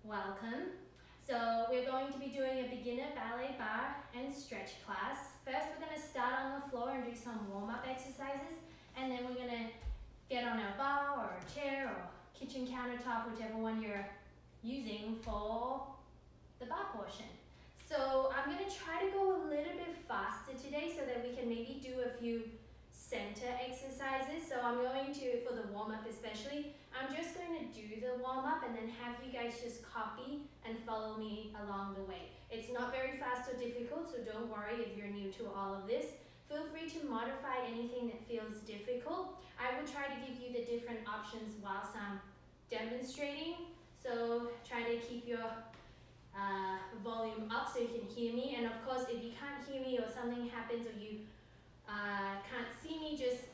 Welcome. So we're going to be doing a beginner ballet bar and stretch class. First we're going to start on the floor and do some warm-up exercises, and then we're going to get on our bar or a chair or kitchen countertop, whichever one you're using for the bar portion. So I'm going to try to go a little bit faster today so that we can maybe do a few center exercises. So I'm going to, for the warm-up especially, I'm just going to do the warm-up and then have you guys just copy and follow me along the way. It's not very fast or difficult, so don't worry if you're new to all of this. Feel free to modify anything that feels difficult. I will try to give you the different options whilst I'm demonstrating. So try to keep your volume up so you can hear me. And of course, if you can't hear me or something happens or you can't see me, just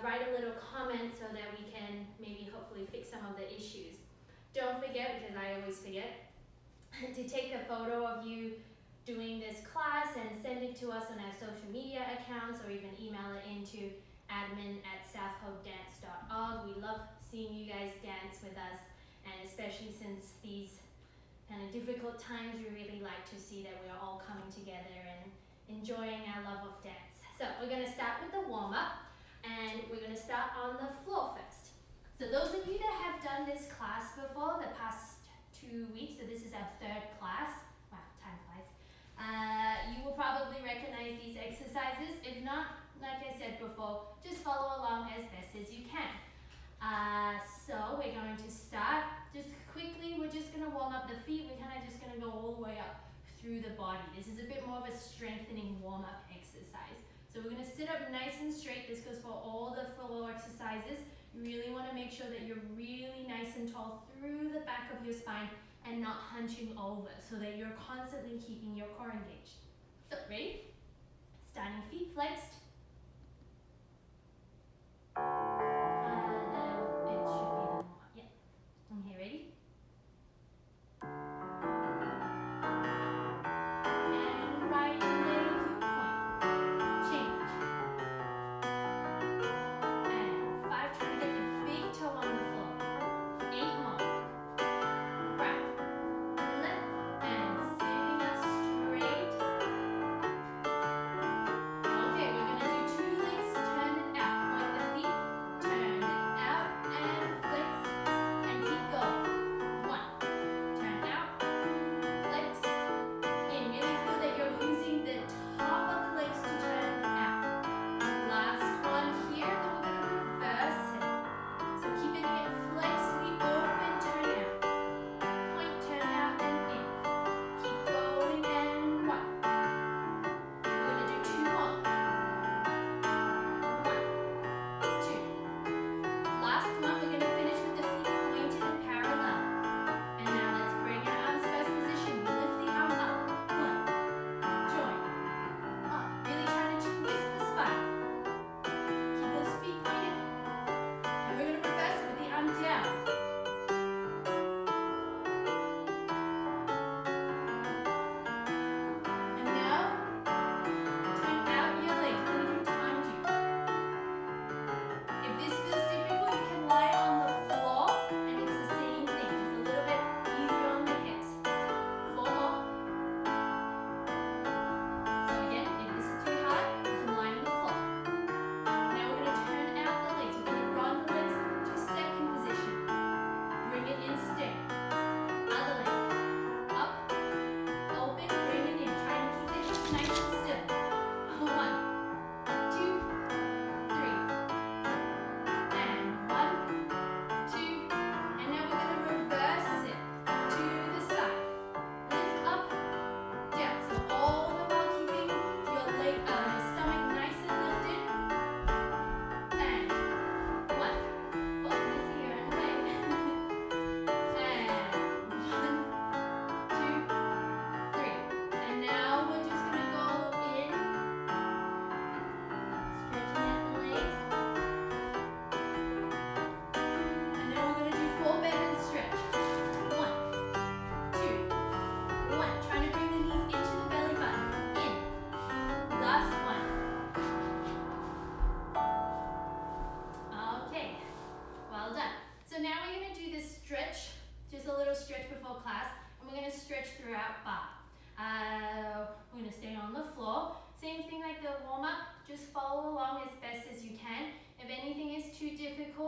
write a little comment so that we can maybe hopefully fix some of the issues. Don't forget, because I always forget, to take a photo of you doing this class and send it to us on our social media accounts, or even email it into admin@southolddance.org. We love seeing you guys dance with us, and especially since these kind of difficult times, we really like to see that we're all coming together and enjoying our love of dance. So we're going to start with the warm-up, and we're going to start on the floor first. So those of you that have done this class before, the past 2 weeks, so this is our third class, wow, time flies, you will probably recognize these exercises. If not, like I said before, just follow along as best as you can. So we're going to start just quickly. We're just going to warm up the feet. We're kind of just going to go all the way up through the body. This is a bit more of a strengthening warm-up exercise. So we're going to sit up nice and straight. This goes for all the floor exercises. You really want to make sure that you're really nice and tall through the back of your spine and not hunching over, so that you're constantly keeping your core engaged. So ready? Standing feet flexed. It should be the more. Yeah. Okay, ready?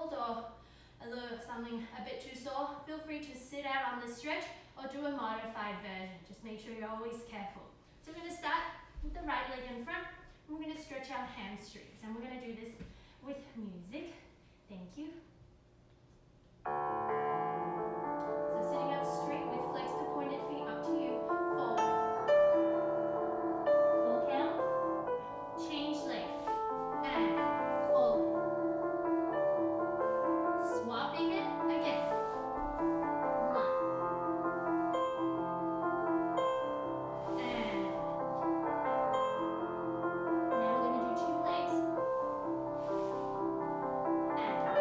difficult or something a bit too sore, feel free to sit out on the stretch or do a modified version. Just make sure you're always careful. So we're going to start with the right leg in front. And we're going to stretch our hamstrings, and we're going to do this with music. Thank you. So sitting up straight with flexed to pointed feet, up to you. Forward. Full count. Change leg. And forward. Swapping it again. 1. And now we're going to do 2 legs. And 1.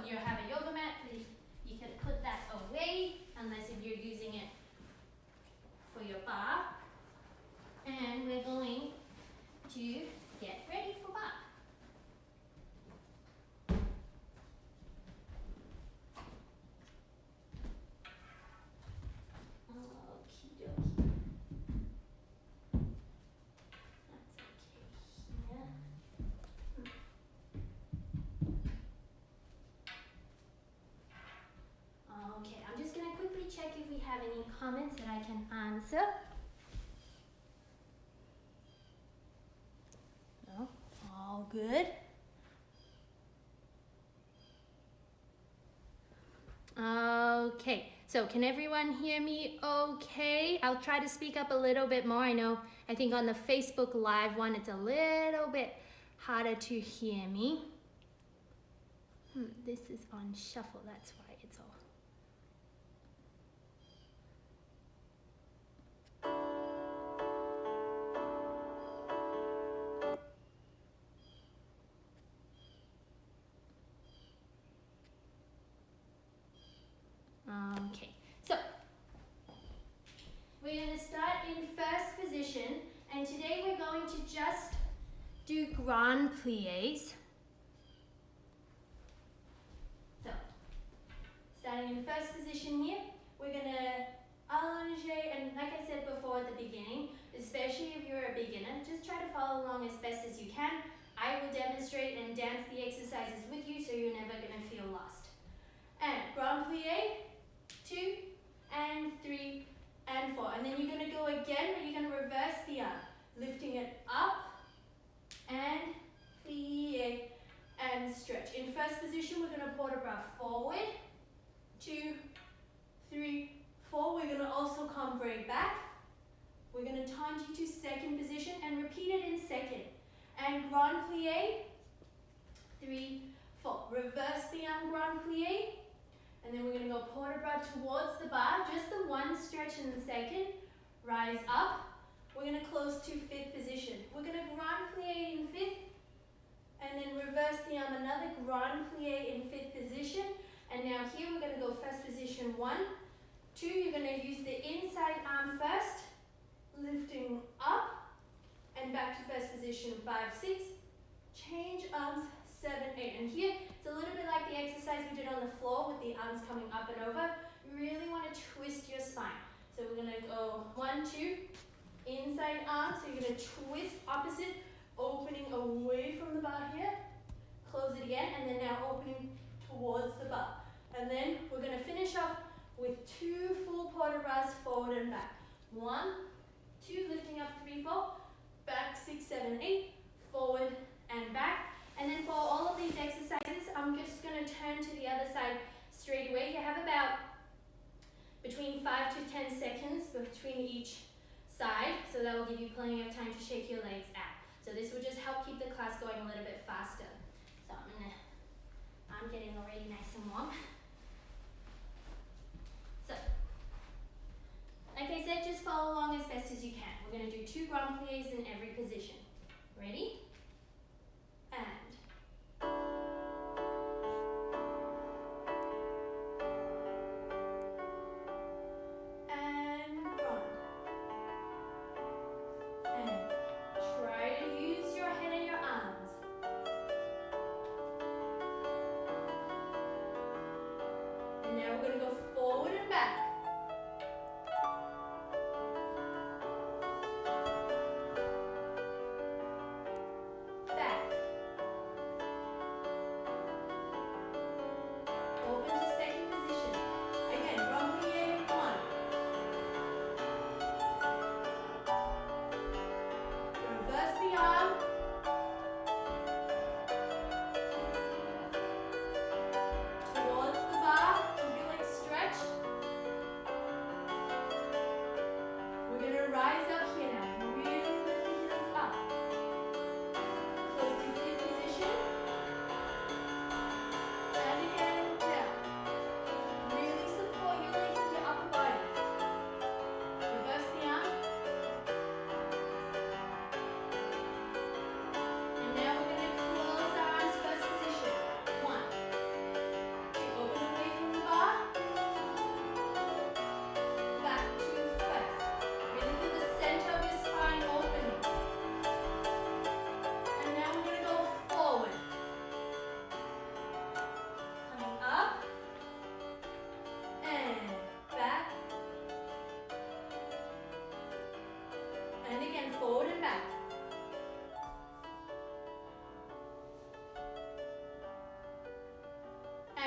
you have a yoga mat, you can put that away, unless if you're using it for your barre. And we're going to get ready for barre. Okie dokie. That's okay here. Okay, I'm just going to quickly check if we have any comments that I can answer. No, all good. Okay, so can everyone hear me okay? I'll try to speak up a little bit more. I think on the Facebook Live one, it's a little bit harder to hear me. This is on shuffle, that's why it's all. Okay, so we're going to start in first position, and today we're going to just do grand pliés. So, starting in first position here, we're going to allonger, and like I said before at the beginning, especially if you're a beginner, just try to follow along as best as you can. I will demonstrate and dance the exercises with you, so you're never going to feel lost. And grand plié, 2 and 3 and 4, and then you're going to go again, but you're going to reverse the arm, lifting it up and plie and stretch. In first position, we're going to port a bras forward, 2, 3, 4. We're going to also cambre back. We're going to tangi to second position and repeat it in second. And grand plie, 3, 4. Reverse the arm, grand plie. And then we're going to go port a bras towards the barre, just the one stretch in the second. Rise up. We're going to close to fifth position. We're going to grand plie in fifth, and then reverse the arm, another grand plie in fifth position. And now here we're going to go first position 1, 2. You're going to use the inside arm first, lifting up, and back to first position 5, 6. Change arms 7, 8. And here, it's a little bit like the exercise we did on the floor with the arms coming up and over. You really want to twist your spine. So we're going to go 1, 2, inside arm. So you're going to twist opposite, opening away from the bar here. Close it again, and then now opening towards the bar. And then we're going to finish off with 2 full port a bras forward and back. 1, 2, lifting up 3, 4, back 6, 7, 8, forward and back. And then for all of these exercises, I'm just going to turn to the other side straight away. You have about between 5 to 10 seconds between each side, so that will give you plenty of time to shake your legs out. So this will just help keep the class going a little bit faster. So I'm getting already nice and warm. So, like I said, just follow along as best as you can. We're going to do 2 grand pliés in every position. Ready? And run. And try to use your head and your arms. And now we're going to go forward and back.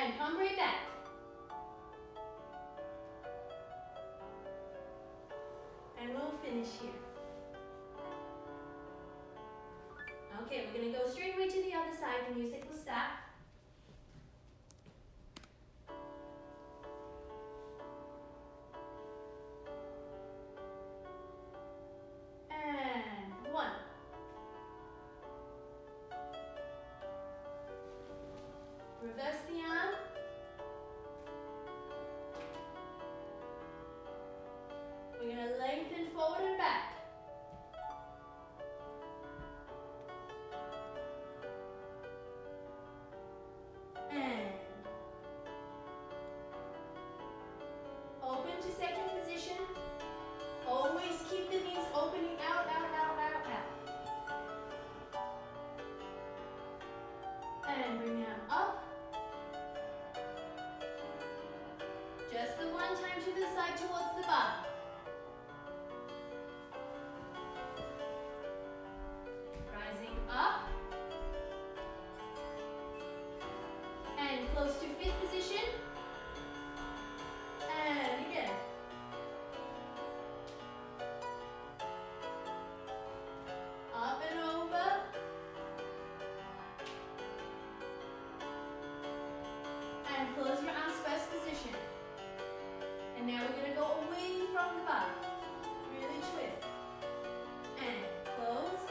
And come right back. And we'll finish here. Okay, we're going to go straight away to the other side. The music will start. And 1. Reverse the arm. We're going to lengthen forward and back. And open to second position. Always keep the knees opening out, out, out, out, out. And bring them up. Just the one time to the side towards the bottom. Rising up. And close to fifth position. And again. Up and over. And close your arms, first position. And now we're going to go away from the bottom. Really twist. And close.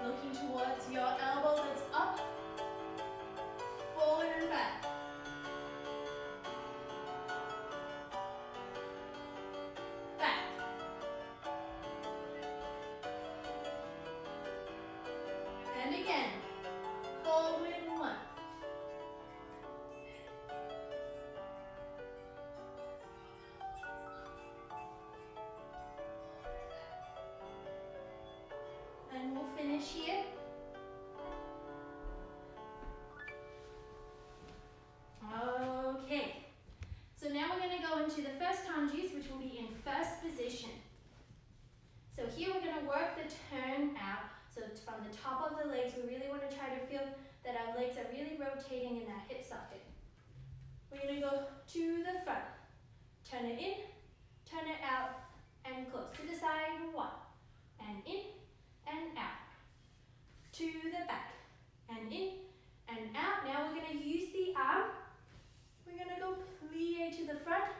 Looking towards your elbow that's up. Forward and back. Back. And again. Forward and 1. And we'll finish here. Okay. So now we're going to go into the first hand use, which will be in first position. So here we're going to work the turn out. So from the top of the legs, we really want to try to feel that our legs are really rotating in that hip socket. We're going to go to the front. Turn it in, turn it out, and close. To the side, 1. And in, and out. To the back. And in, and out. Now we're going to use the arm. We're going to go plie to the front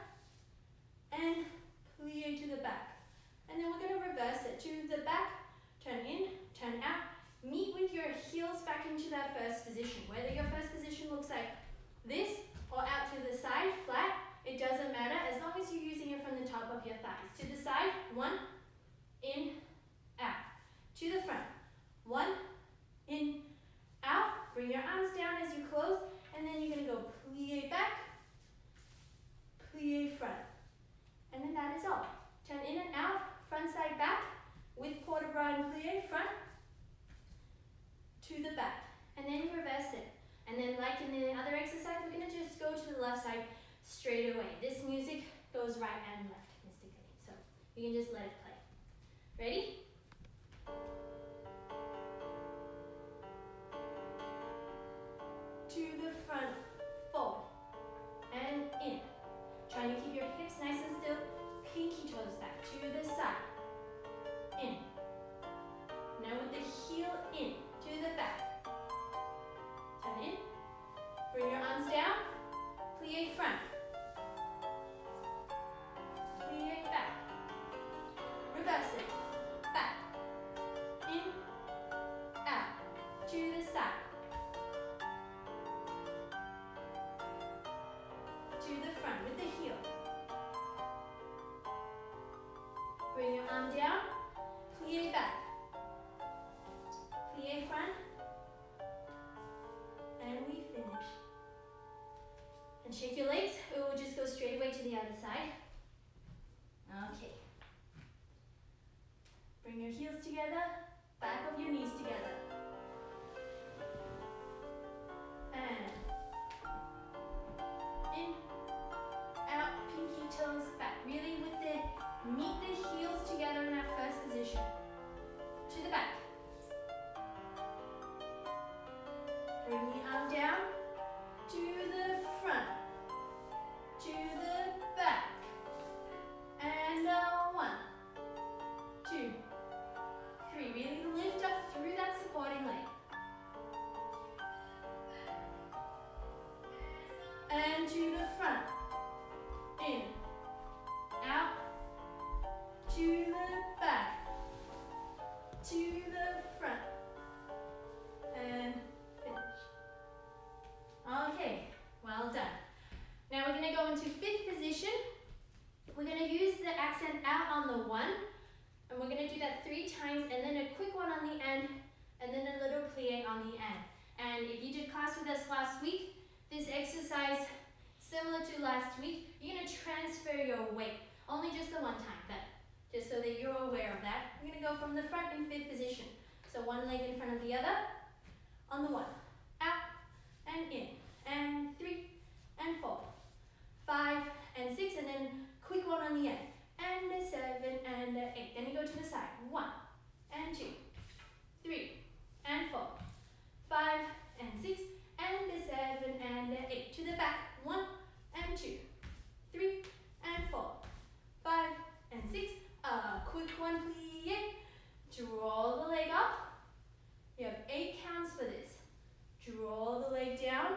and plie to the back. And then we're going to reverse it to the back, turn in, turn out. Meet with your heels back into that first position. Whether your first position looks like this or out to the side, flat, it doesn't matter as long as you're using it from the top of your thighs. To the side, 1, in, out. To the front, 1, in, out. Bring your arms down as you close, and then you're going to go plie back, plie front. And then that is all. Turn in and out, front side back, with port de bras and plie, front, to the back. And then you reverse it. And then like in the other exercise, we're going to just go to the left side straight away. This music goes right and left, Mr. Green. So you can just let it play. Ready? To the front, forward, and in. Trying to keep your hips nice and still. Pinky toes back, to the side, in. Now with the heel in, to the back. Turn in, bring your arms down, plie front, plie back, reverse it, back, in, out, to the side, to the front with the heel. Bring your arm down, plie back, plie front, and we finish. And shake your legs, or we'll just go straight away to the other side. Okay. Bring your heels together, back of your knees together. And in, out, pinky toes back. Really meet the heels together in that first position. To the back. Bring the arm down to the and to the front. In, out, to the back, to the front, and finish. Okay, well done. Now we're going to go into fifth position. We're going to use the accent out on the one, and we're going to do that 3 times, and then a quick one on the end, and then a little plie on the end. And if you did class with us last week, this exercise, similar to last week, you're going to transfer your weight. Only just the one time, but just so that you're aware of that. We're going to go from the front in fifth position. So one leg in front of the other, on the 1, out, and in, and 3, and 4, 5, and 6, and then quick one on the end, and a 7, and a 8. Then you go to the side, 1, and 2, 3, and 4, 5, and 6, and a 7, and a 8. To the back, 1, and 2, 3, and 4, 5, and 6. A quick one, plie. Draw the leg up. You have 8 counts for this. Draw the leg down,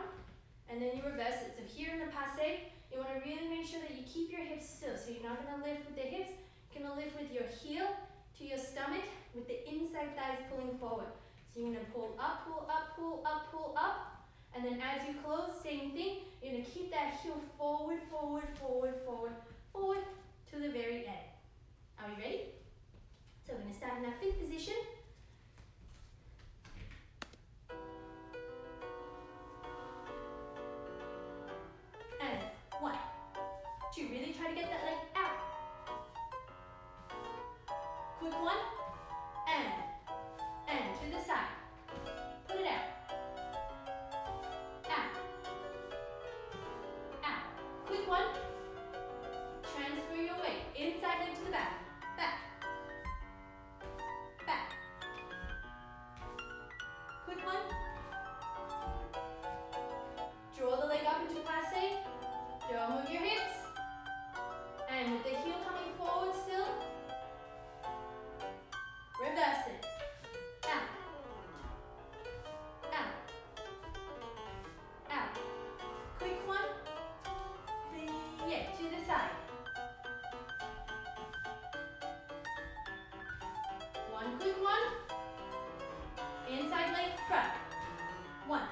and then you reverse it. So here in the passe, you want to really make sure that you keep your hips still. So you're not going to lift with the hips. You're going to lift with your heel to your stomach with the inside thighs pulling forward. So you're going to pull up, pull up, pull up, pull up. And then as you close, same thing. You're going to keep that heel forward, forward, forward, forward, forward to the very end. Are we ready? So we're going to start in our fifth position. And 1, 2. Really try to get that leg out. Quick one. And to the side. Put it out. Out. Out. Quick one. Transfer your weight. Inside leg to the back. Back. Back. Quick one. Draw the leg up into passe. Don't move your hips. And with the heel coming forward still. Reverse it. Out. Out. Out. Quick one. Plie to the side. One quick one. Inside leg front. 1.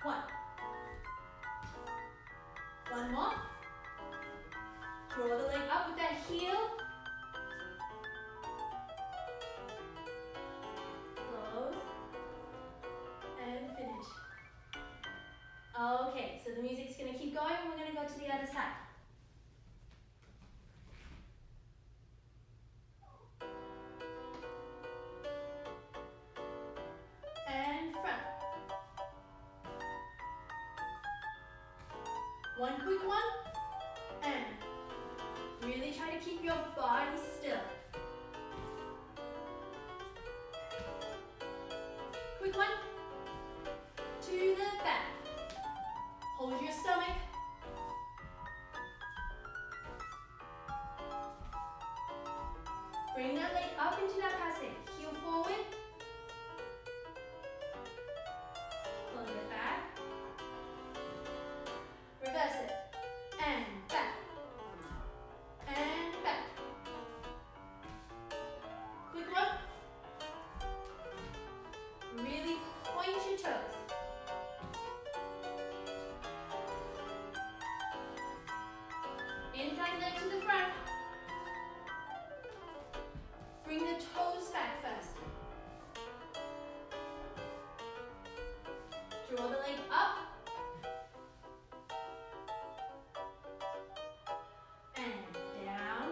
1. One more. Draw the leg up with that heel. Close. And finish. Okay, so the music's going to keep going and we're going to go to the other side. And front. One quick one. And really try to keep your body still. Quick one. To the back. Hold your stomach. Bring that leg up into that passe. Heel forward. Close it back. Reverse it. And back. And back. Quick one. Really point your toes. Inside leg to the front. Bring the toes back first. Draw the leg up. And down.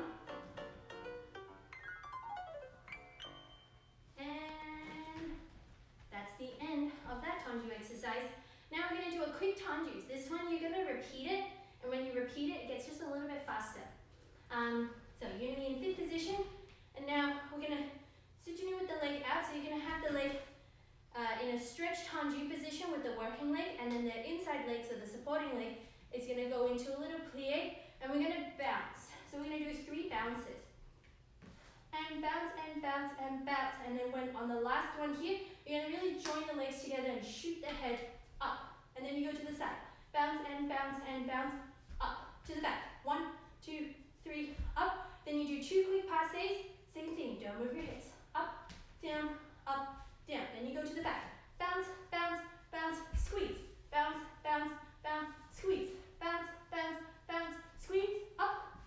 And that's the end of that tendu exercise. Now we're going to do a quick tendus. This one you're going to repeat it, and when you repeat it, it gets just a little bit faster. So you're going to be in fifth position, and now we're going to continue with the leg out. So you're going to have the leg in a stretched tendu position with the working leg, and then the inside leg, so the supporting leg, is going to go into a little plie, and we're going to bounce. So we're going to do 3 bounces. And bounce, and bounce, and bounce. And then when on the last one here, you're going to really join the legs together and shoot the head up. And then you go to the side. Bounce. bounce, and bounce. Up, to the back. 1, 2, 3, up. Then you do 2 quick passes. Same thing, don't move your hips. Up, down, then you go to the back. Bounce, bounce, bounce, squeeze. Bounce, bounce, bounce, squeeze. Bounce, bounce, bounce, squeeze. Up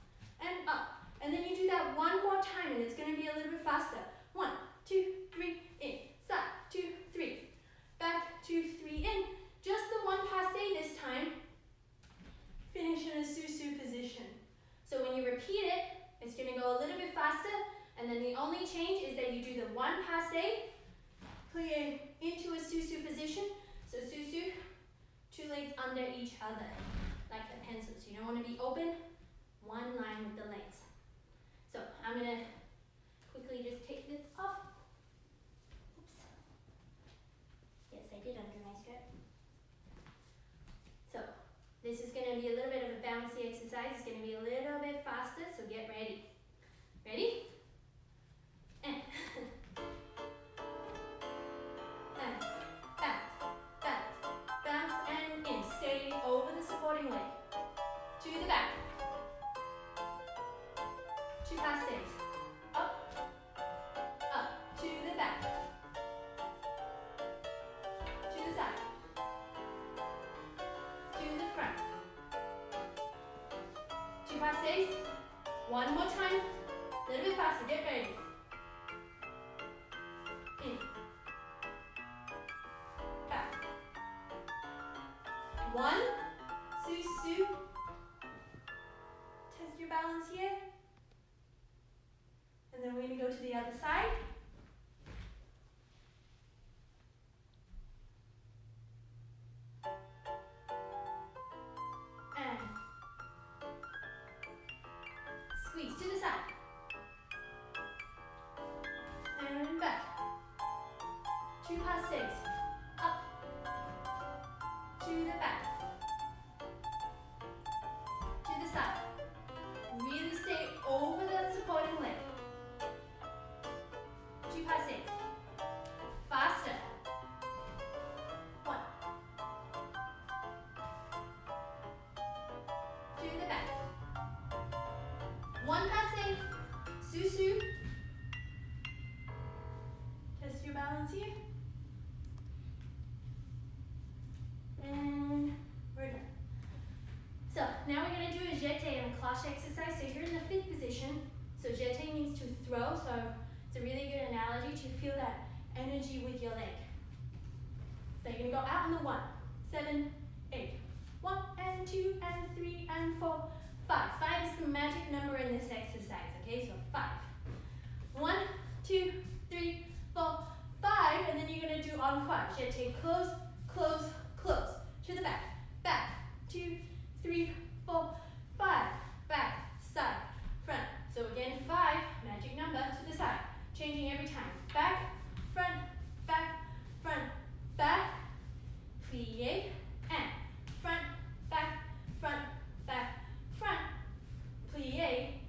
and up. And then you do that one more time, and it's going to be a little bit faster. 1, 2, 3, in. Side, 2, 3. Back, 2, 3, in. Just the one passe this time. Finish in a Susu position. So when you repeat it, it's going to go a little bit faster, and then the only change is that you do the one passe, plie into a Susu position. So Susu, 2 legs under each other, like the pencils. You don't want to be open, one line with the legs. So I'm going to quickly just take this off. Oops. Yes, I did undo my skirt. So this is going to be a little bit of a bouncy exercise. It's going to be a little bit faster, so get ready. Ready? And bounce, and in. Stay over the supporting leg. To the back. 2 passes. Up, to the back. To the side. To the front. 2 passes. One more time. A little bit faster. Get ready. In. Back. 1. Susu. Test your balance here. And then we're going to go to the other side. And squeeze to the side. And back. 2 passes. Up. To the back. To the side. Really stay over the supporting leg. 2 passes. Faster. 1. To the back. 1 passe. Susu. Test your balance here. And we're done. So now we're going to do a jeté and a cloche exercise. So you're in the 5th position. So jeté means to throw. So it's a really good analogy to feel that energy with your leg. So you're going to go out on the 1, 7, 8. 1 and 2 and 3 and 4, 5. 5 is the magic number in this exercise. Okay, so 5. 1, 2, 3, 4, 5. And then you're going to do encore. Jeté, close, close, close. To the back. Back. 2, 3, 4, 5. Back, side, front. So again, 5, magic number, to the side. Changing every time. Back, front, back, front, back. Plie, and front, back, front, back, front. Plie.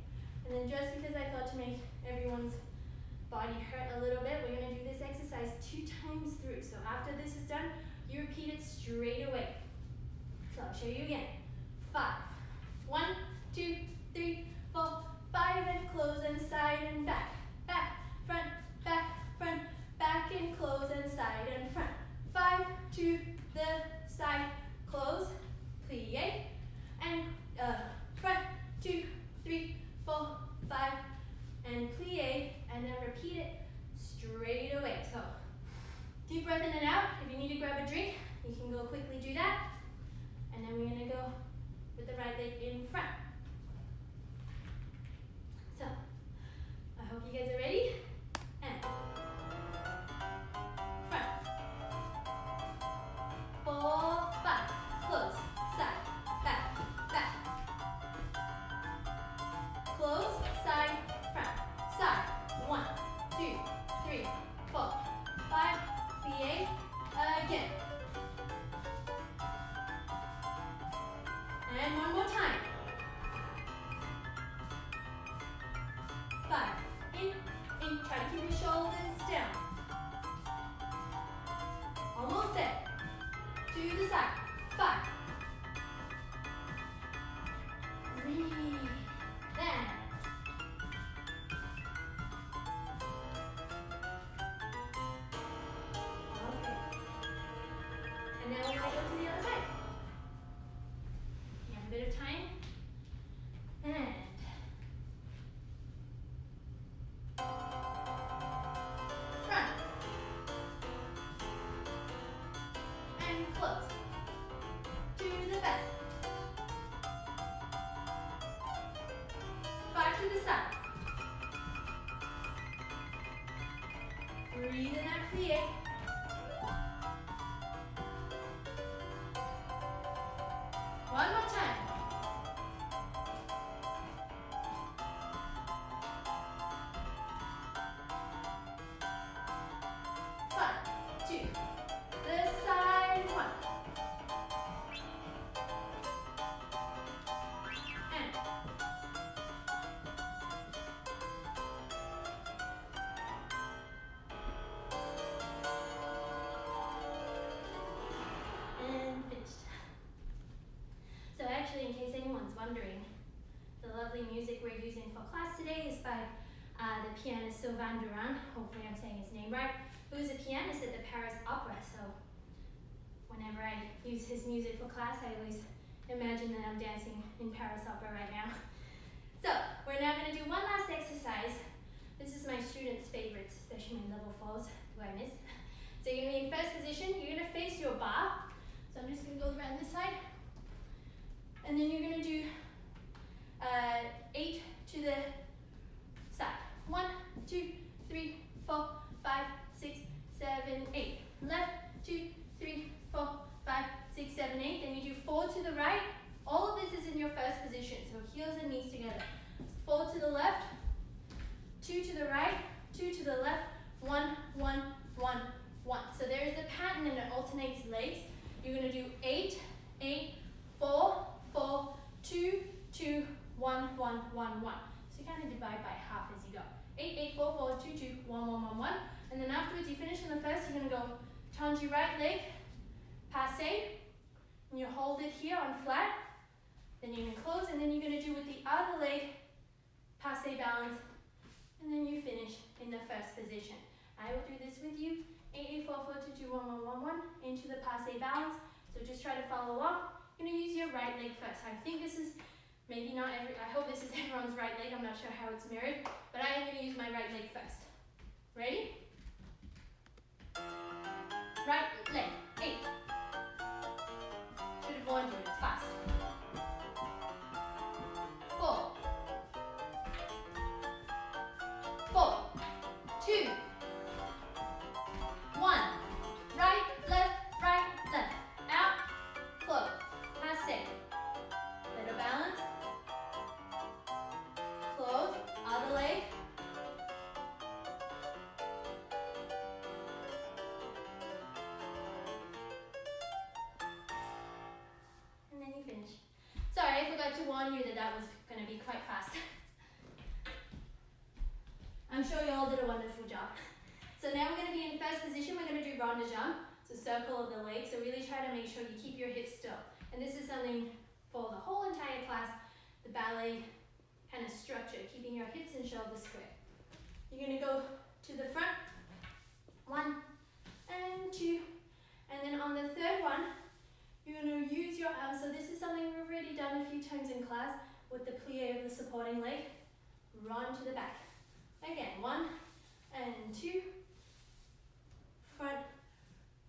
And then just because I thought to make everyone's body hurt a little bit, we're going to do this exercise 2 times through. So after this is done, you repeat it straight away. So I'll show you again. 5. 1, 2, 3, 4, 5, and close and side and back. Back, front, back and close and side and front. 5 to the side, close, plie, and front, 2, 3, 4, 5, and plie, and then repeat it straight away. So deep breath in and out. If you need to grab a drink, you can go quickly do that. And then we're going to go with the right leg in front. So I hope you guys are ready. And front. 4, 5. Close. Side. Back. Back. Close. Side. Front. Side. 1, 2, 3, 4, 5. Plie. Again. And one more time. 5. In. Try to keep your shoulders down. Almost there. To the side. 5. Breathe. Then. Okay. And now we're going to go to the other side. You have a bit of time. And front. And close. To the back. 5 to the side. Breathe in that plie. One more time. One, two, the side, one. And finished. So actually, in case anyone's wondering, the lovely music we're using for class today is by the pianist Southold Dance, hopefully I'm saying his name right, who is a pianist at the Paris Opera. So whenever I use his music for class, I always imagine that I'm dancing in Paris Opera right now. So we're now going to do one last exercise. This is my students' favorites, especially my level 4s, who I miss. So you're going to be in first position. You're going to face your bar. So I'm just going to go around this side. And then you're going to do 8 to the side. 1, 2, 3, 4, 5, 6, 7, 8. Left, 2, 3, 4, 5, 6, 7, 8. Then you do 4 to the right. All of this is in your first position. So heels and knees together. 4 to the left, 2 to the right, 2 to the left, 1, 1, 1, 1. So there is a pattern and it alternates legs. You're going to do 8, 8, 4, 4, 2, 2, 1, 1, 1, 1. So you kind of divide by half as you go. 8, 8, 4, 4, 2, 2, 1, 1, 1, 1. And then afterwards you finish in the first, you're going to go change your right leg, passe, and you hold it here on flat. Then you're going to close, and then you're going to do with the other leg, passe balance, and then you finish in the first position. I will do this with you. 8, 8, 4, 4, 2, 2, 1, 1, 1, 1, into the passe balance. So just try to follow along. You're going to use your right leg first. I think this is maybe not I hope this is everyone's right leg. I'm not sure how it's mirrored, but I am going to use my right leg first. Ready? Right leg. 8. Should have warned you, it's fast. 4. 4, 2, 1. Right, left, out, close, passe. Little balance, close, other leg. And then you finish. Sorry, I forgot to warn you that that was going to be quite fast. I'm sure you all did a wonderful job. So now we're going to be in first position. We're going to do rond de jambe, so circle of the legs. So really try to make sure you keep your hips still. And this is something for the whole entire class, the ballet kind of structure, keeping your hips and shoulders square. You're going to go to the front, 1 and 2, and then on the third one, you're going to use your arms. So this is something we've already done a few times in class with the plie of the supporting leg. Run to the back. Again, 1 and 2, front,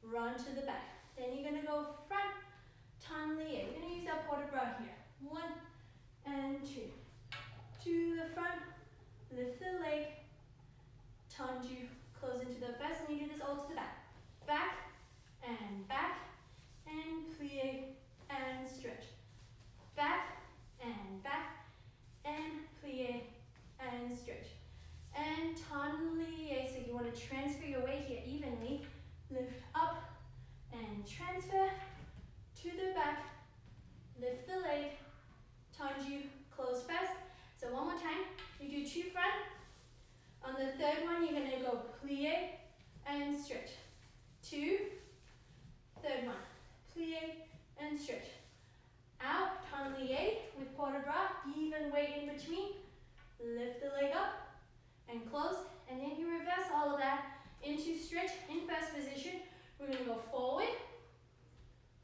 run to the back. Then you're going to go front, turn lie. We're going to use our port de bras here. 1 and 2. To the front, lift the leg, tendu, close into the first, and you do this all to the back. Back, and plie, and stretch. Back, and plie, and stretch. And turn lie, so you want to transfer your weight here evenly. Lift up, and transfer to the back. Lift the leg, tendu, close first. So one more time, you do 2 front. On the third one, you're going to go plie and stretch. 2, third one, plie and stretch. Out, turn lie with port de bras, switch me. Lift the leg up and close, and then you reverse all of that into stretch in first position. We're going to go forward,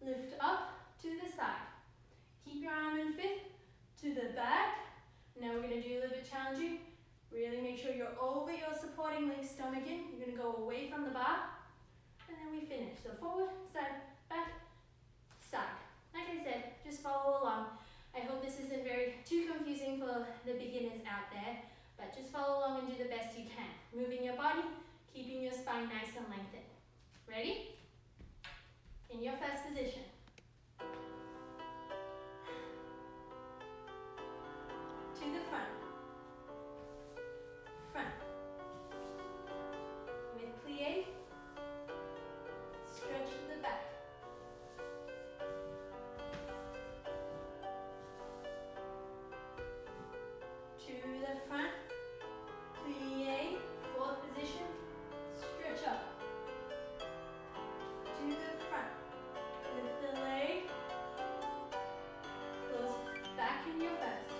lift up to the side. Keep your arm in fifth to the back. Now we're going to do a little bit challenging. Really make sure you're over your supporting leg, stomach in. You're going to go away from the bar, and then we finish. So forward, side, back, side. Like I said, just follow along. I hope this isn't too confusing for the beginners out there, but just follow along and do the best you can. Moving your body, keeping your spine nice and lengthened. Ready? In your first position. To the front. Front. With plie, stretch to the back. To the front, plie, fourth position, stretch up. To the front, lift the leg, close back in your first.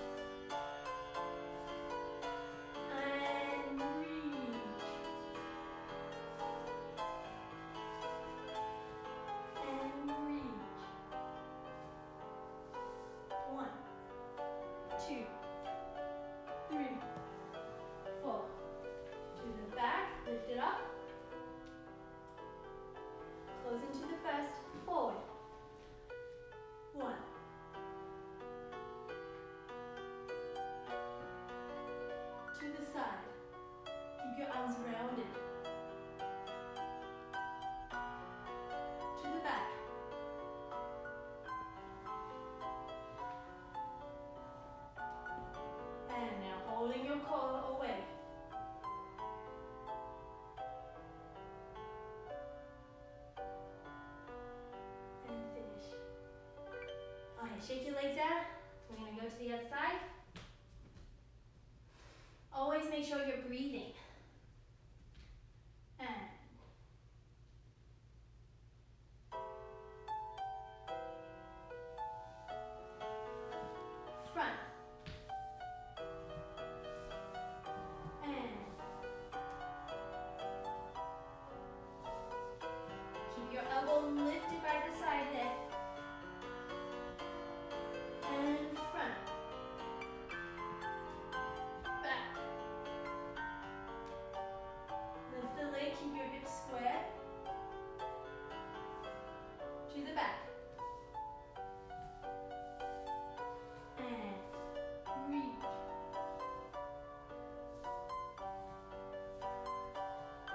And reach. And reach. 1, 2, 3, 4. To the back, lift it up. Close into the first, forward. 1. To the side. Keep your arms rounded. To the back. And now holding your core away. And finish. Okay, shake your legs out. We're going to go to the other side. Always make sure you're breathing. And front. And keep your elbow lifted by the side there. And front. Back. Lift the leg, keep your hips square. To the back. And reach.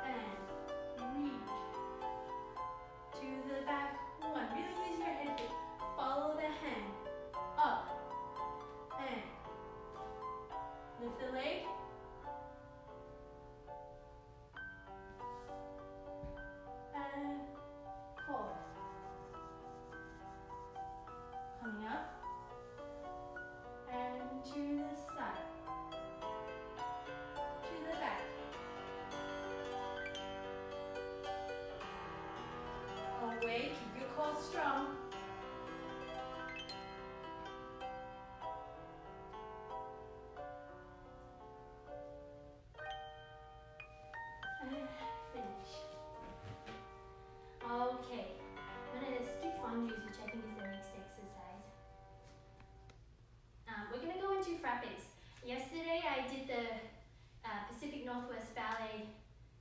And reach. To the back. 1. Really use your head here. Follow the hand. Up. And lift the leg. And forward. Coming up. And to the side. To the back. Away, keep your core strong. And finish. Okay, I'm going to skip lunges, which I think is the next exercise. We're going to go into frappes. Yesterday I did the Pacific Northwest Ballet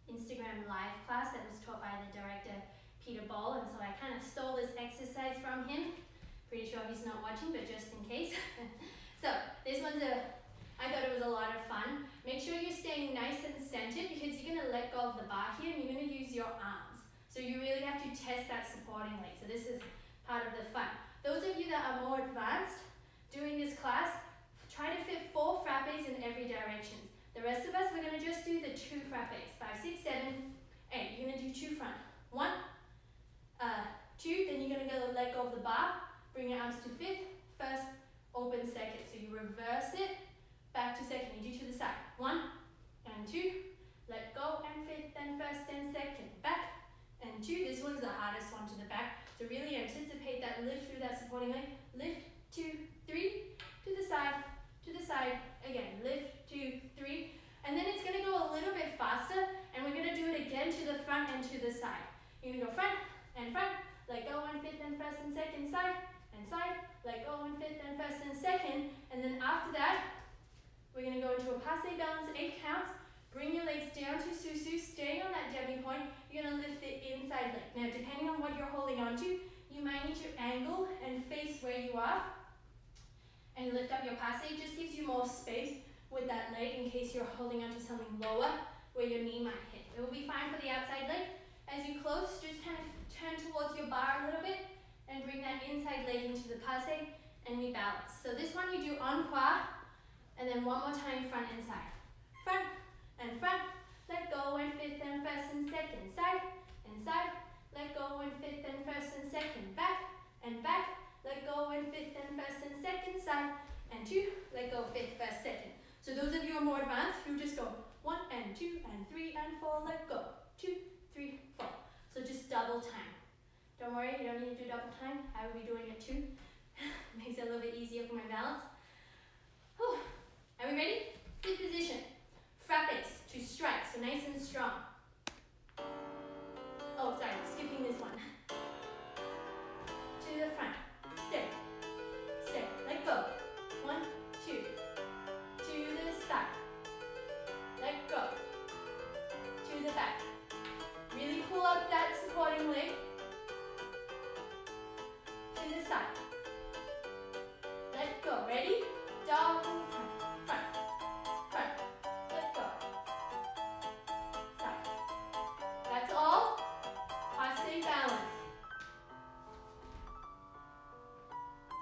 Instagram live class that was taught by the director Peter Ball, and so I kind of stole this exercise from him. Pretty sure he's not watching, but just in case. So this one's I thought it was a lot of fun. Make sure you're staying nice and centered because you're going to let go of the bar here and you're going to use your arms. So you really have to test that supporting leg. So this is part of the fun. Those of you that are more advanced doing this class, try to fit 4 frappes in every direction. The rest of us, we're going to just do the 2 frappes. 5, 6, 7, 8. You're going to do 2 front. 1, 2, then you're going to go let go of the bar, bring your arms to 5th, first, open 2nd. So you reverse it, back to 2nd. You do to the side. 1 and 2, let go and 5th, then 1st, then 2nd. Back and 2. This one's the hardest one to the back. So really anticipate that lift through that supporting leg. Lift, 2, 3, to the side again. fifth, and first and second. And then after that, we're going to go into a passe balance, 8 counts. Bring your legs down to susu, stay on that demi point. You're going to lift the inside leg. Now, depending on what you're holding on to, you might need to angle and face where you are and lift up your passe. It just gives you more space with that leg in case you're holding onto something lower where your knee might hit. It will be fine for the outside leg. As you close, just kind of turn towards your bar a little bit and bring that inside leg into the passe and we balance. So this one you do en croix and then one more time front and side. Front and front, let go and fifth and first and second, side and side, let go and fifth and first and second, back and back, let go and fifth and first and second, side and 2, let go fifth, first, second. So those of you who are more advanced, you just go 1 and 2 and 3 and 4, let go, 2, 3, 4. So just double time. Don't worry, you don't need to do double time. I will be doing it too. Makes it a little bit easier for my balance. Whew. Are we ready? Fifth position. Frappes to strike, so nice and strong. Oh, sorry, skipping this one. To the front, stay, stay, let go. 1, 2, to the side, let go, to the back. Really pull up that supporting leg, to the side, let go, ready? Double time, front, front. That's all. Passe balance.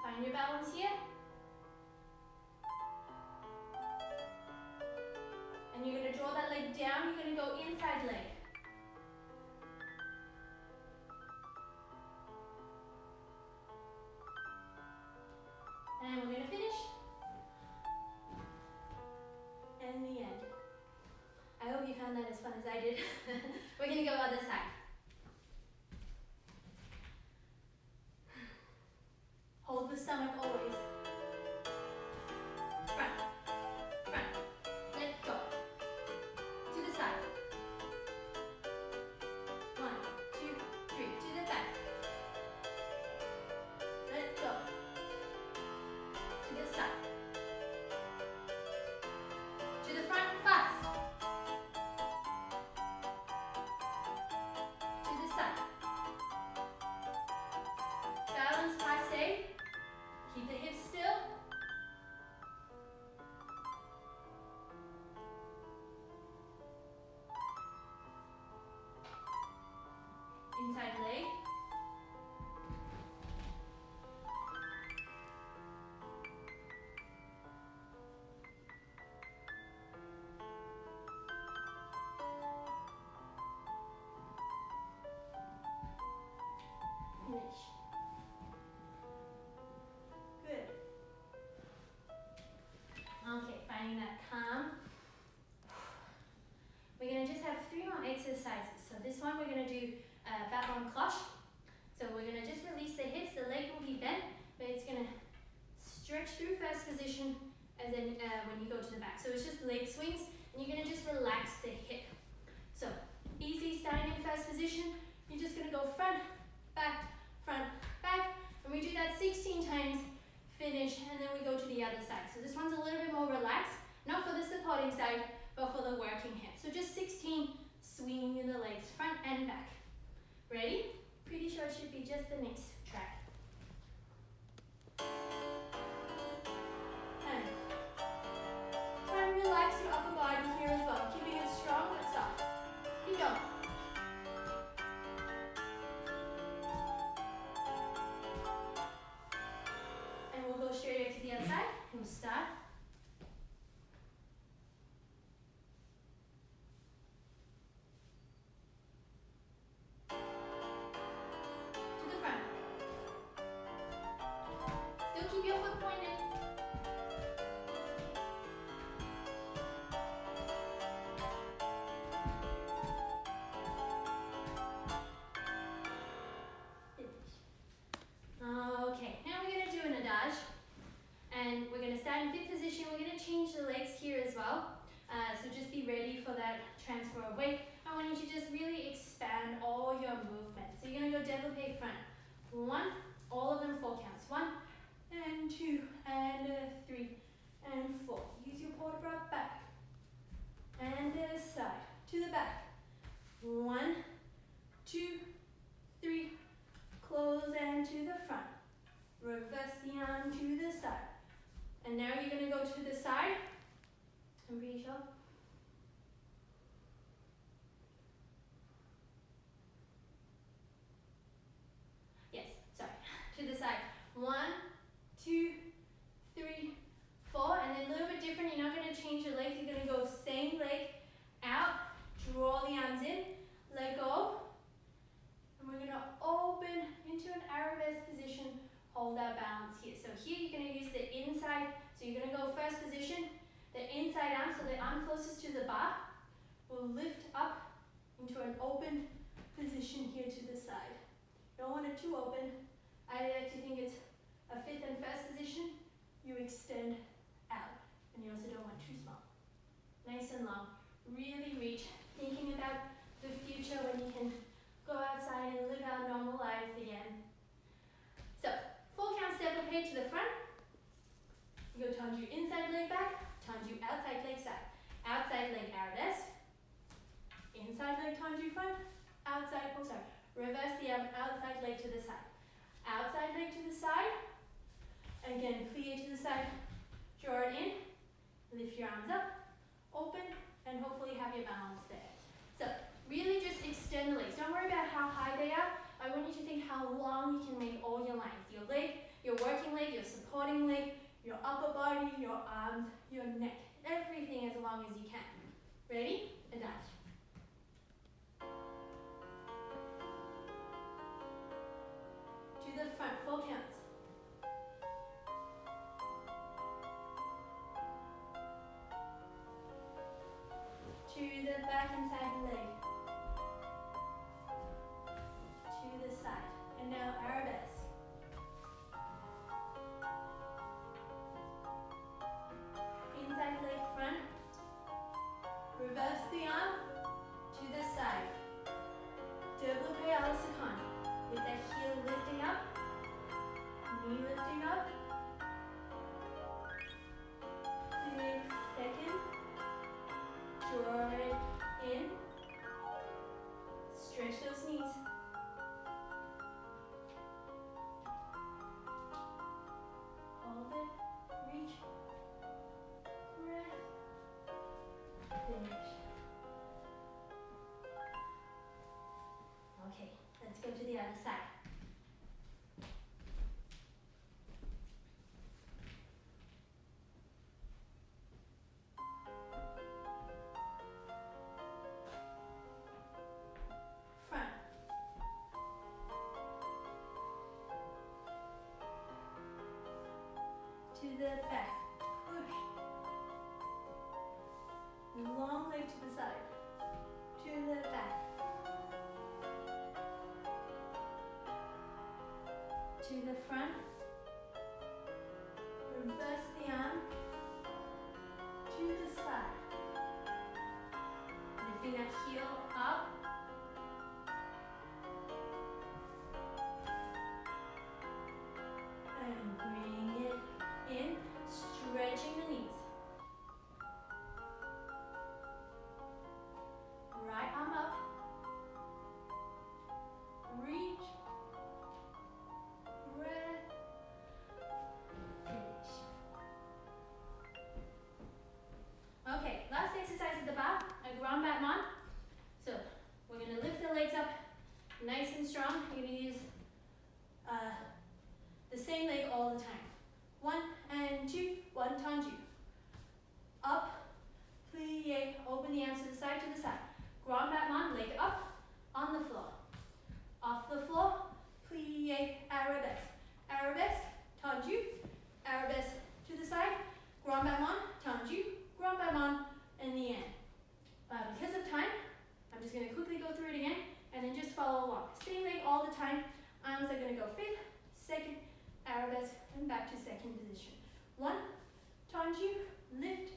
Find your balance here. And you're going to draw that leg down. You're going to go inside leg. And we're going to finish. And the end. I hope you found that as fun as I did. We're going to go other side. Hold the stomach always. Front, front, let go. To the side. 1, 2, 3, to the back. Let go. To the side. To the front, fast. Balance passe. Keep the hips still. Inside leg. Finish. Good. Okay, finding that calm. We're going to just have 3 more exercises. So this one we're going to do ballon cloche. So we're going to just release the hips. The leg will be bent, but it's going to stretch through first position and then when you go to the back. So it's just leg swings and you're going to just relax the hip. So easy starting in first position. You're just going to go front, back, and we do that 16 times, finish, and then we go to the other side. So this one's a little bit more relaxed, not for the supporting side, but for the working hip. So just 16 swinging the legs, front and back. Ready? Pretty sure it should be just the next track. And try and relax your upper body here as well, keeping it strong but soft. Keep going. We'll go straight to the other side and we'll start. To the front. Still keep your foot pointed. Okay, now we're going to do an adage. And we're going to start in fifth position. We're going to change the legs here as well. So just be ready for that transfer of weight. I want you to just really expand all your movements. So you're going to go développé front. 1, all of them 4 counts. 1 and 2 and 4. Use your port breath back. And this side, to the back. 1, 2, 3. Close and to the front. Reverse the arm to the side. And now you're going to go to the side. I'm pretty sure. Yes, sorry. To the side. 1, 2, 3, 4. And then a little bit different. You're not going to change your legs. You're going to go same leg out. Draw the arms in. Let go. And we're going to open into an arabesque position. Hold our balance here. So here you're going to use the inside. So you're going to go first position. The inside arm, so the arm closest to the bar, will lift up into an open position here to the side. Don't want it too open. I like to think it's a 5th and 1st position. You extend out. And you also don't want too small. Nice and long. Really reach. Thinking about the future when you can go outside and live our normal lives again. So, 4 count step of to the front. You go tendu inside leg back, tendu outside leg side. Outside leg arabesque. Inside leg tendu front. Outside, oh sorry. Reverse the arm, outside leg to the side. Outside leg to the side. Again, plie to the side. Draw it in. Lift your arms up. Open. And hopefully have your balance there. So, really just extend the legs. Don't worry about how high they are. I want you to think how long you can make all your lines. Your leg, your working leg, your supporting leg, your upper body, your arms, your neck. Everything as long as you can. Ready? Adage. To the front, 4 counts. To the back inside the leg. To the side. And now arabesque. Inside leg front. Reverse the arm to the side. Développé à la seconde. With that heel lifting up. Knee lifting up. Big second. Draw it in. Stretch those knees. Hold it. Reach. Breath. Finish. Okay, let's go to the other side. Front. To the back. Push. Long leg to the side. To the back. To the front. Reverse the arm. To the side. Lifting that heel up. And bring it in, stretching the knees. Right arm up. Reach. Breath. Finish. Okay, last exercise at the bar, a grand battement. So, we're going to lift the legs up nice and strong. You're going to use the same leg all the time. 1 and 2, 1 tendu. Up, plie, open the arms to the side, Grand battement, leg up, on the floor. Off the floor, plie, arabesque. Arabesque, tendu, arabesque to the side, grand battement, tendu, grand battement, in the end. Because of time, I'm just going to quickly go through it again, and then just follow along. Same leg all the time. Arms are going to go 5th, 2nd, arabesque, and back to 2nd position. 1, tendu, lift,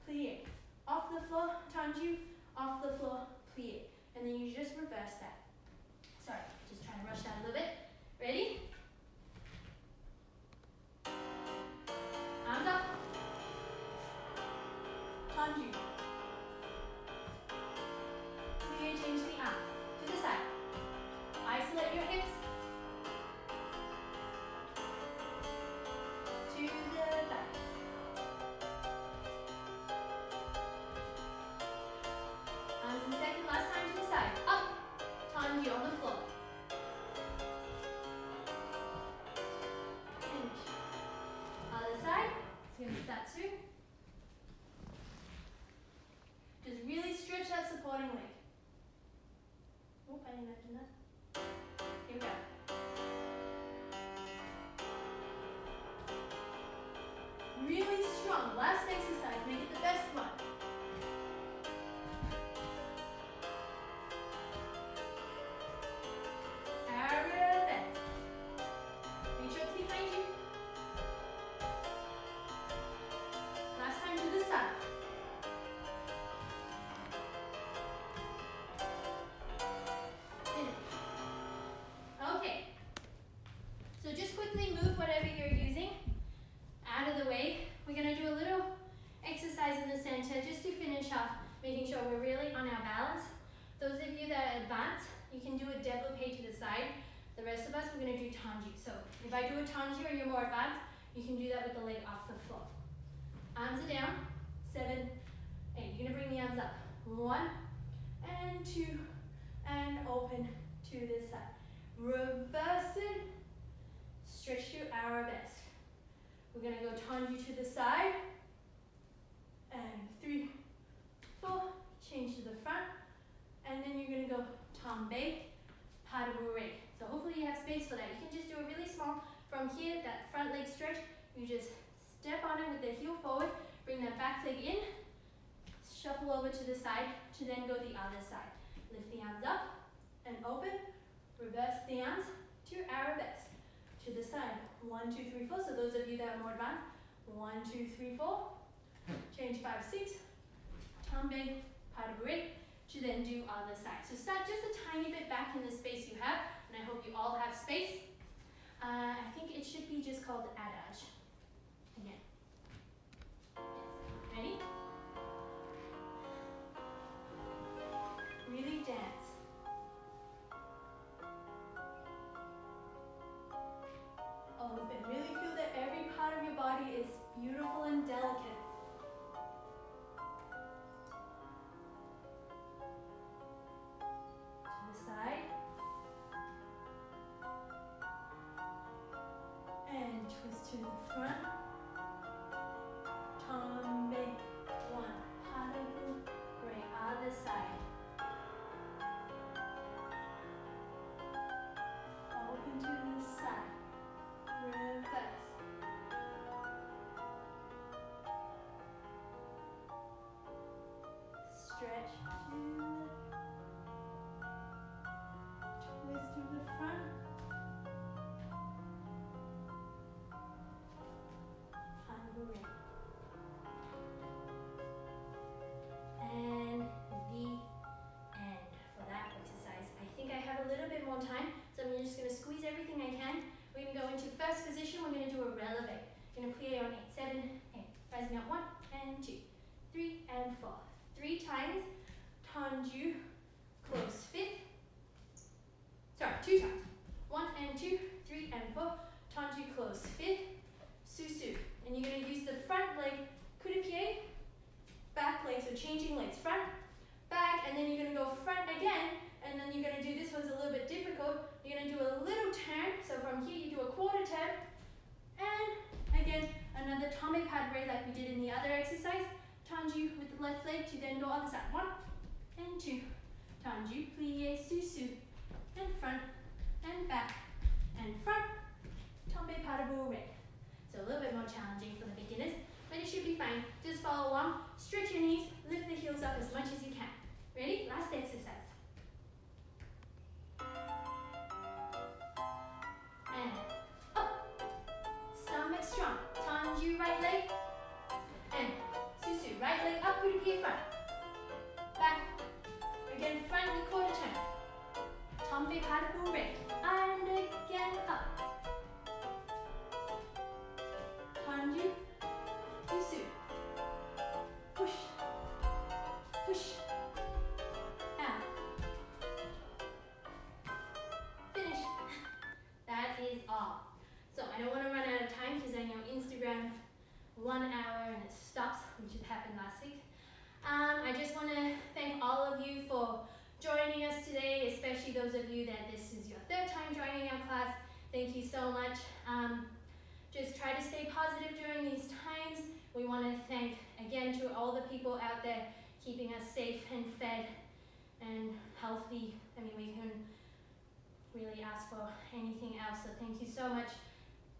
plie. Off the floor, tendu, off the floor, plie. And then you just reverse that. Sorry, just trying to rush that a little bit. Ready? Arms up. through. Just really stretch that supporting leg. Oh, I didn't mention that. Here we go. Really strong. Last exercise. Make it the best one. Arabesque. Make sure it's behind you. Last time to the side. Okay. So just quickly move whatever you're using out of the way. We're going to do a little exercise in the center just to finish off, making sure we're really on our balance. Those of you that are advanced, you can do a développé to the side. The rest of us, we're going to do tangi. So if I do a tangi and you're more advanced, you can do that with the leg off the floor. Arms are down. 7, 8. You're going to bring the arms up. 1 and 2 and open to this side. Reverse it. Stretch to arabesque. We're going to go tangi to the side. And 3, 4. Change to the front. And then you're going to go tombe, pas de bourrée. So hopefully you have space for that. You can just do a really small, from here, that front leg stretch. You just step on it with the heel forward. Bring that back leg in. Shuffle over to the side to then go the other side. Lift the arms up and open. Reverse the arms to arabesque. To the side. 1, 2, 3, 4. So those of you that are more advanced. 1, 2, 3, 4. Change 5, 6. Tombe, pas de bourrée. To then do other side. So start just a tiny bit back in the space you have. And I hope you all have space. I think it should be just called adage. Again. Yes. Ready? Really dance. Open. Really feel that every part of your body is beautiful and delicate. To the side. And twist to the front. Tombe. 1. Pas de bourrée. Other side. Open to the side. Reverse. Stretch to the twist to the front. Pas de bourrée. And the end for that exercise. I think I have a little bit more time, so I'm just going to squeeze everything I can. We're going to go into first position. We're going to do a releve. We're going to plie on 8, 7, 8. Rising up 1 and 2, 3 and 4. 3 times. Tendu, close fifth. Sorry, 2 times. 1 and 2, 3 and 4. Tendu, close fifth. Susu. And you're going to use the front leg, coup de pied, back leg, so changing legs. Front, back, and then you're going to go front again, and then you're going to do, this one's a little bit difficult. You're going to do a little turn, so from here you do a quarter turn, and again, another tombe pas de bourrée like we did in the other exercise. Tendu with the left leg to then go other side. 1 and 2. Tendu, plie, susu, and front, and back, and front, tombe pas de bourrée. So a little bit more challenging for the beginners, but it should be fine. Just follow along, stretch your knees, lift the heels up as much as you can. Ready? Last exercise. And up. Stomach strong. Tendu right leg. And susu. Right leg up, coup de pied front. Back. Again, front and quarter turn. Tombe pas de bourrée. And again up. Tendu. Susu. Push. Push. Out. Finish. That is all. So I don't want to run out of time because I know Instagram 1 hour and it stops, which had happened last week. I just want to thank all of you for joining us today, especially those of you that this is your 3rd time want to thank again to all the people out there keeping us safe and fed and healthy. I mean, we couldn't really ask for anything else, so thank you so much.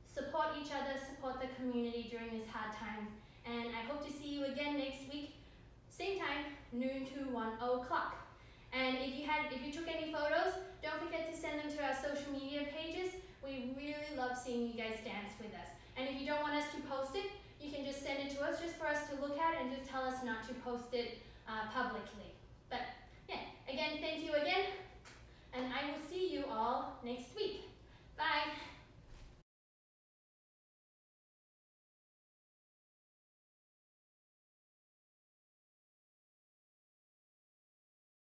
Support each other, support the community during this hard time, and I hope to see you again next week, same time, noon to 1:00. And if you took any photos, don't forget to send them to our social media pages. We really love seeing you guys dance with us. And if you don't want us to post it, you can just send it to us just for us to look at and just tell us not to post it publicly. But yeah, again, thank you again, and I will see you all next week. Bye.